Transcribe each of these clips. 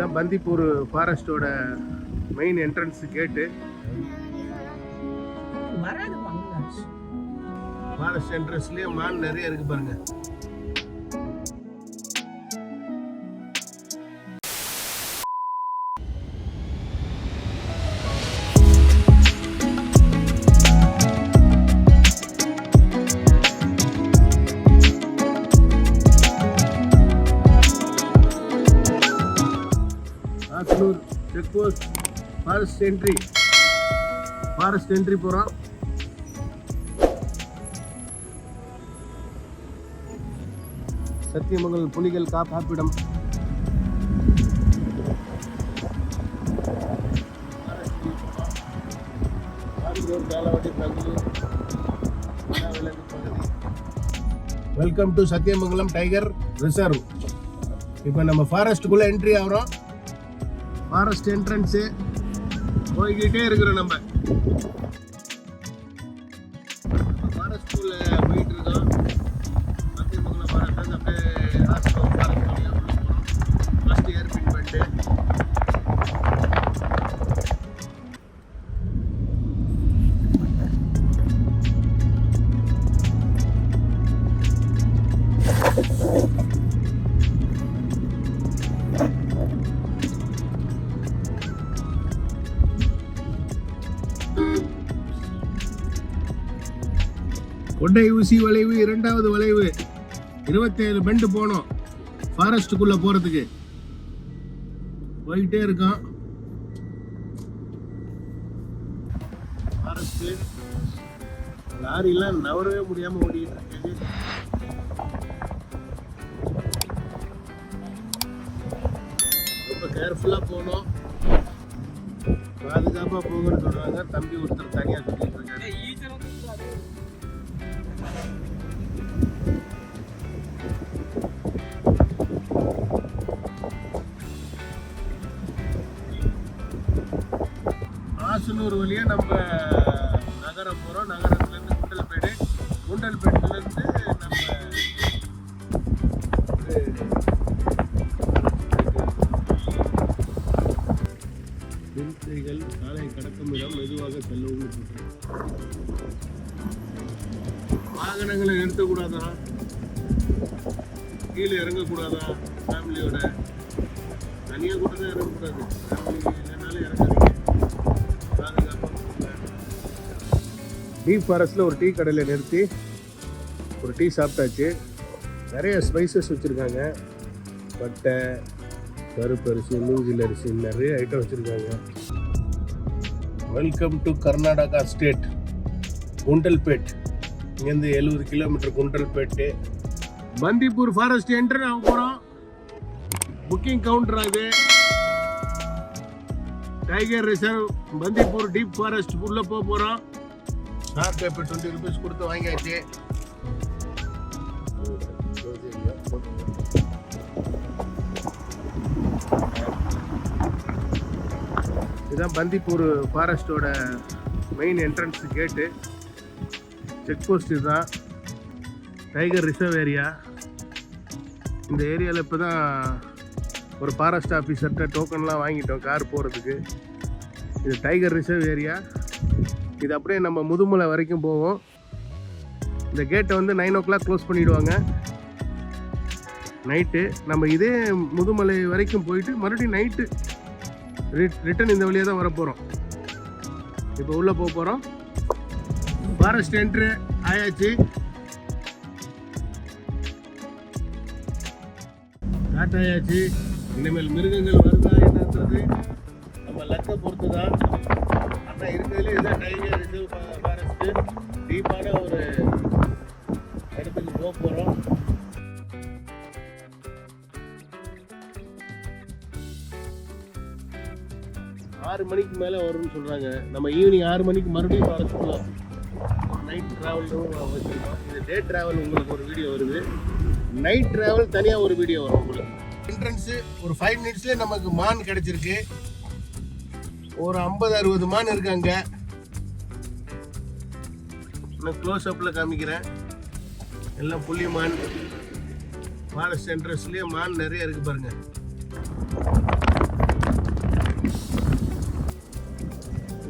இதுதான் Bandipur ஃபாரஸ்டோட main entrance கேட்டு. Forest என்ட்ரன்ஸ்லயே மான் நிறைய இருக்கு பாருங்க. செக் போஸ்ட் ஃபாரஸ்ட் என்ட்ரி போகிறோம். சத்தியமங்கலம் புலிகள் காப்பிடம். Welcome to Sathyamangalam tiger reserve. இப்போ நம்ம ஃபாரஸ்ட்டுக்குள்ளே என்ட்ரி ஆகிறோம். ஃபாரஸ்ட் என்ட்ரன்ஸு போய்கிட்டே இருக்கிறோம். நம்ம ஃபாரஸ்ட்குள்ளே போயிட்டு இருக்கோம். சத்தியமங்கலம் ஃபாரஸ்ட் வந்து அப்படியே ராஸ்கோ ஃபாரஸ்ட் வழியாக உள்ள போகிறோம். ஃபஸ்ட்டு ஏர்பின் பண்ணிட்டு கொண்டை ஊசி வளைவு, இரண்டாவது வளைவு, 27 பெண்டு போனோம் ஃபாரஸ்ட்டுக்குள்ள போறதுக்கு. போயிட்டே இருக்கோம். ஃபாரஸ்ட் லாரிலாம் நவரவே முடியாம ஓடிட்டு இருக்கு. ரொம்ப கேர்ஃபுல்லா போகணும், பாதுகாப்பா போகணும்னு சொல்றாங்க. தம்பி ஒருத்தர் தனியா சொல்லிட்டு இருக்காரு. ஆசனூர் வழியா நம்ம நகரம் போகிறோம். நகரத்துலேருந்து குண்டல்பேட்டுலேருந்து நம்ம சிறுத்தைகள் சாலை கடக்கும் இடம் மெதுவாக செல்லவும். வாகனங்களை நிறுத்தக்கூடாதா, கீழே இறங்கக்கூடாதா, ஃபேமிலியோட தனியாக கூட தான் இறங்கக்கூடாது. ஃபேமிலி இல்லைனாலும் இறங்காதீங்க. டீப் ஃபாரஸ்ட்டில் ஒரு டீ கடையில் நிறுத்தி ஒரு டீ சாப்பிட்டாச்சு. நிறைய ஸ்பைசஸ் வச்சுருக்காங்க. பட்டை, கருப்பரிசி, மூங்கில் அரிசி, நிறைய ஐட்டம் வச்சுருக்காங்க. Welcome to Karnataka state, Gundlupet. இங்கேருந்து 70 kilometre Gundlupet. Bandipur forest entry ஆக போகிறோம். புக்கிங் கவுண்டர் அது. Tiger reserve Bandipur deep forest உள்ள போக போகிறோம். ஷார்ட் பேப்பர் 20 ரூபீஸ் கொடுத்து வாங்கியாச்சு. இதுதான் பந்திப்பூர் ஃபாரஸ்டோட மெயின் என்ட்ரன்ஸ் கேட்டு. செக் போஸ்ட் இதுதான். Tiger reserve area. இந்த ஏரியாவில் இப்போ தான் ஒரு ஃபாரஸ்ட் ஆஃபீஸர்கிட்ட டோக்கன்லாம் வாங்கிட்டோம் கார் போகிறதுக்கு. இது டைகர் ரிசர்வ் ஏரியா. இது அப்படியே நம்ம முதுமலை வரைக்கும் போவோம். இந்த கேட்டை வந்து 9 o'clock க்ளோஸ் பண்ணிவிடுவாங்க நைட்டு. நம்ம இதே முதுமலை வரைக்கும் போயிட்டு மறுபடியும் நைட்டு ரிட்டன் இந்த வழியாக தான் வரப்போகிறோம். இப்போ உள்ளே போக போகிறோம். ஃபாரஸ்ட் என்ட்ரி ஆயாச்சு. காட்டாயாச்சு. இனிமேல் மிருகங்கள் வருதா என்னன்றது நம்ம லக்கை பொறுத்து தான். ஆனால் இருக்கிறதுலே இதுதான் டைகர் ரிசர்வ் ஃபாரஸ்ட்டு. டீப்பான ஒரு இடத்துக்கு போக போகிறோம். ஆறு மணிக்கு மேலே வரும்னு சொல்கிறாங்க. நம்ம ஈவினிங் 6 மணிக்கு மறுபடியும் ஃபாரஸ்ட்டுக்குள்ள நைட் ட்ராவலும் வச்சுருக்கோம். இது டே ட்ராவல் உங்களுக்கு ஒரு வீடியோ வருது, நைட் ட்ராவல் தனியாக ஒரு வீடியோ வரும் உங்களுக்கு. என்ட்ரன்ஸு ஒரு 5 minutesலேயே நமக்கு மான் கிடச்சிருக்கு. ஒரு 50-60 மான் இருக்காங்க. நான் க்ளோஸ் அப்பில் காமிக்கிறேன். எல்லாம் புள்ளி மான். ஃபாரஸ்ட் என்ட்ரன்ஸ்லேயே மான் நிறைய இருக்குது பாருங்கள்.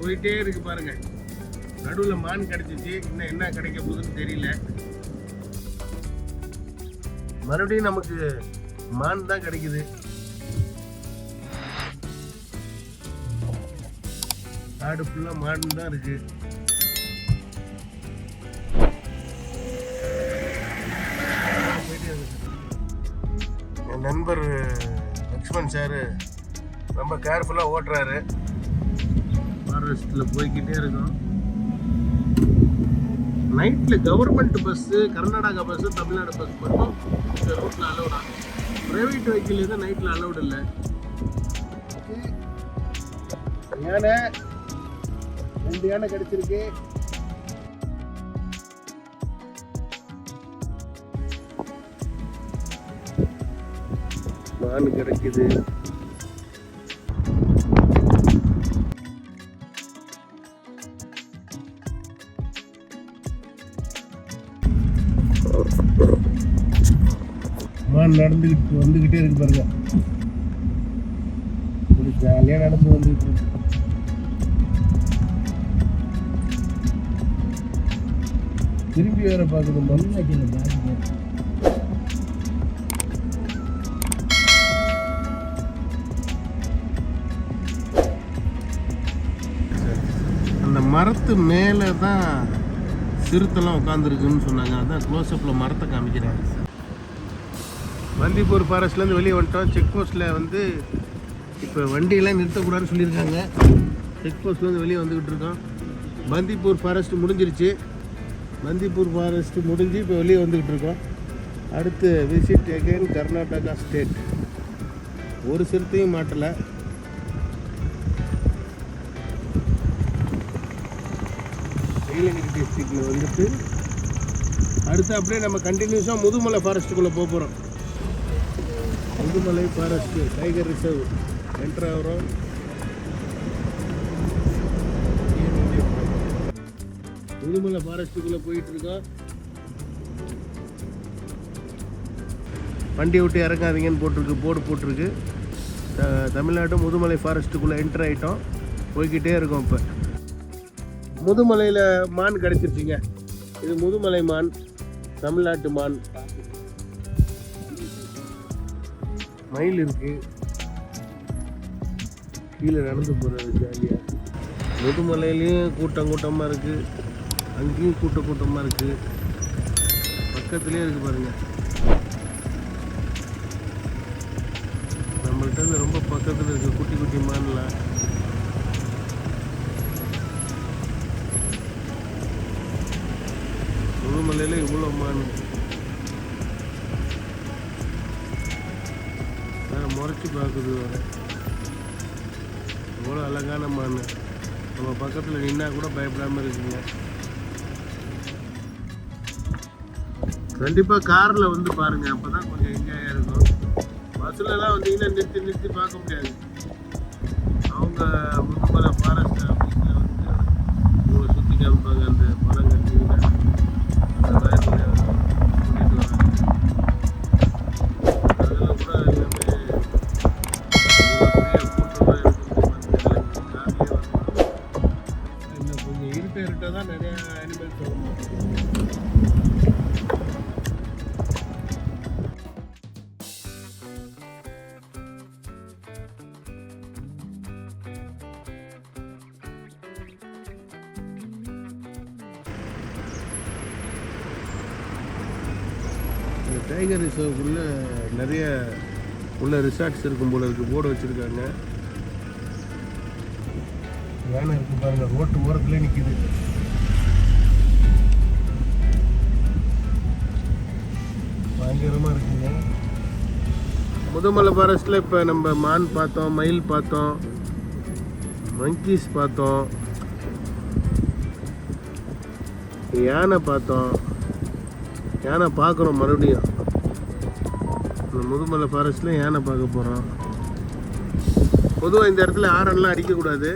போயிட்டே இருக்கு பாருங்க. நடுவில் மான் கிடைச்சிச்சு, இன்னும் என்ன கிடைக்க போகுதுன்னு தெரியல. மறுபடியும் நமக்கு மான் தான் கிடைக்குது. காடு ஃபுல்லா மான் தான் இருக்கு. என் நண்பர் லக்ஷ்மண் சார் ரொம்ப கேர்ஃபுல்லாக ஓட்டுறாரு. ஃபாரஸ்ட்டில் போய்கிட்டே இருக்கோம். நைட்டில் government bus, Karnataka bus, Tamil Nadu bus மட்டும் இந்த ரூட்டில் அலௌட் ஆகும். ப்ரைவேட் வெஹிக்கிள் எதுவும் நைட்டில் அலௌட் இல்லை. யானை 2 யானை கிடைச்சிருக்கு. மான் கிடைக்குது. மான் வந்துகிட்டே இருக்கு பாருங்க. ஒரு ஜாலியா நடந்து வந்துகிட்டு இருக்கு. திரும்பி வேற பாக்குது. மண் வைக்கல. அந்த மரத்து மேலே தான் சிறுத்தைலாம் உட்காந்துருக்குன்னு சொன்னாங்க. அதான் க்ளோஸ்அப்பில் மரத்தை காமிக்கிறாங்க. பந்திப்பூர் ஃபாரஸ்ட்லேருந்து வெளியே வந்துட்டோம். செக் போஸ்ட்டில் வந்து இப்போ வண்டியெல்லாம் நிறுத்தக்கூடாதுன்னு சொல்லியிருக்காங்க. செக் போஸ்ட்லேருந்து வெளியே வந்துக்கிட்டு இருக்கோம். பந்திப்பூர் ஃபாரஸ்ட் முடிஞ்சிருச்சு. பந்திப்பூர் ஃபாரஸ்ட் முடிஞ்சு இப்போ வெளியே வந்துக்கிட்டு இருக்கோம். அடுத்து விசிட் அகெயின் கர்நாடகா ஸ்டேட். ஒரு சிறுத்தையும் மாட்டலை. நீலகிரி டிஸ்ட்ரிக்டில் வந்துட்டு அடுத்து அப்படியே நம்ம கண்டினியூஸாக முதுமலை ஃபாரஸ்ட்டுக்குள்ளே போகிறோம். Mudumalai forest tiger reserve entry ஆகிறோம். முதுமலை ஃபாரஸ்ட்டுக்குள்ளே போயிட்டுருக்கோம். வண்டி விட்டு இறங்காதீங்கன்னு போட்டிருக்கு, போட்டிருக்கு. தமிழ்நாடு முதுமலை ஃபாரஸ்ட்டுக்குள்ளே என்ட்ரு ஆகிட்டோம். போய்கிட்டே இருக்கோம். இப்போ முதுமலையில் மான் கிடச்சிருச்சிங்க. இது முதுமலை மான், தமிழ்நாட்டு மான். மயில் இருக்கு. கீழே நடந்து போகிறது ஜாலியாக. முதுமலையிலையும் கூட்டமாக இருக்குது, அங்கேயும் கூட்டமாக இருக்குது. பக்கத்துலேயே இருக்குது பாருங்கள். நம்மள்கிட்ட இருந்து ரொம்ப பக்கத்தில் இருக்குது குட்டி குட்டி மான்லாம். முதுமலையில் இவ்வளோ மான் வேறு முறைச்சி பார்க்குது. வேறு இவ்வளோ அழகான மான். நம்ம பக்கத்தில் நின்னா கூட பயப்படாமல் இருக்குங்க. கண்டிப்பாக காரில் வந்து பாருங்கள், அப்போ தான் கொஞ்சம் என்ஜாயாக இருக்கும். பஸ்ஸிலலாம் வந்தீங்கன்னா நிறுத்தி பார்க்க முடியாது. அவங்க முதுமலை ஃபாரஸ்ட் ஆஃபீஸில் வந்து இவங்க சுற்றி காமிப்பாங்க. அந்த படம் கட்டிங்கன்னா அந்த வேனில் கூட்டிகிட்டு வராங்க. அதில் கூட எல்லாமே பெரிய கூட்டமாக இருக்கும். கார்லேயே வரலாம். இன்னும் கொஞ்சம் இருட்டாக தான் நிறையா அனிமல்ஸ் வரும். டைகர் ரிசர்வுக்குள்ளே நிறைய உள்ள ரிசார்ட்ஸ் இருக்கும் போல இருக்குது. போர்டு வச்சுருக்காங்க. யானை இருக்கு பாருங்க, ரோட்டு ஓரத்துலேயே நிற்கிது. பயங்கரமாக இருக்குங்க. முதுமலை ஃபாரஸ்ட்டில் இப்போ நம்ம மான் பார்த்தோம், மயில் பார்த்தோம், மங்கீஸ் பார்த்தோம், யானை பார்த்தோம். யானை பார்க்குறோம் மறுபடியும். முதுமலை ஃபாரஸ்ட்டில் யானை பார்க்க போகிறோம். பொதுவாக இந்த இடத்துல ஆரன்லாம் அடிக்கக்கூடாது.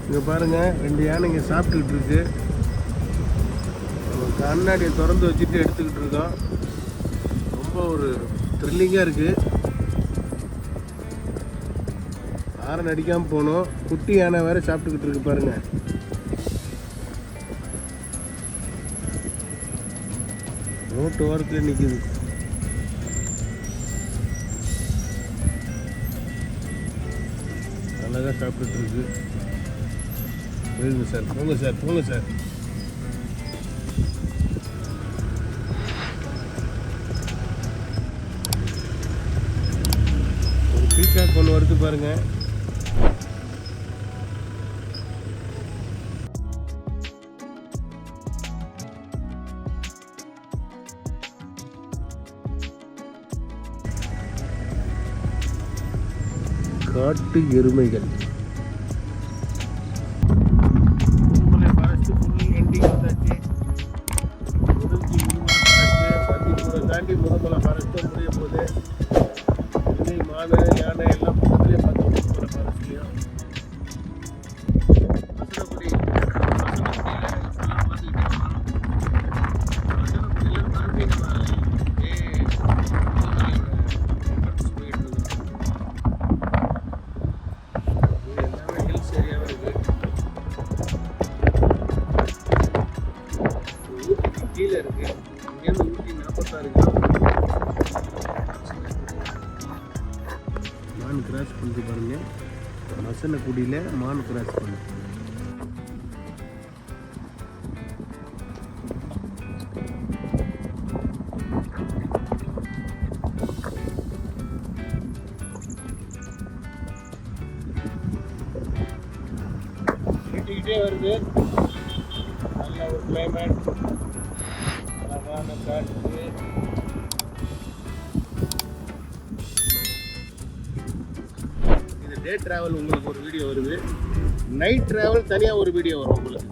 இங்கே பாருங்கள், 2 யானைங்க சாப்பிட்டுக்கிட்டு இருக்கு. நம்ம கண்ணாடியை திறந்து வச்சுட்டு எடுத்துக்கிட்டு இருக்கோம். ரொம்ப ஒரு த்ரில்லிங்காக இருக்குது. ஆரன் அடிக்காமல் போகணும். குட்டி யானை வேற சாப்பிட்டுக்கிட்டு இருக்கு பாருங்க. ரோட்டு ஓரத்தில் நிற்குது. அழகாக சாப்பிட்டுட்டு இருக்கு. போயிருங்க சார், போங்க சார், போங்க சார். ஒரு பீகாக் ஒன்று வருது பாருங்க. காட்டு எருமைகள். முதுமலை ஃபாரஸ்ட் ஃபுல் எண்டிங் வந்தாச்சு. முதுமலை ஃபாரஸ்ட் பந்திப்பூரை தாண்டி முதுமலை ஃபாரஸ்ட்டும் முடிய போகுது. இனி மாடு யானை எல்லாம் பக்கத்துலேயே பார்த்தோம். முதுமலை ஃபாரஸ்ட்லேயும் கீழே இருக்கு. இங்கேருந்து ஊட்டி 46 மான் கிராஸ் பண்ணி பாருங்க. மசனக்குடியில் மான் கிராஸ் பண்ணு. வீட்டுக்கிட்டே வருது. நல்ல ஒரு கிளைமேட், அழகான காற்று. இது டே டிராவல் உங்களுக்கு ஒரு வீடியோ வருது. நைட் டிராவல் தனியாக ஒரு வீடியோ வரும் உங்களுக்கு.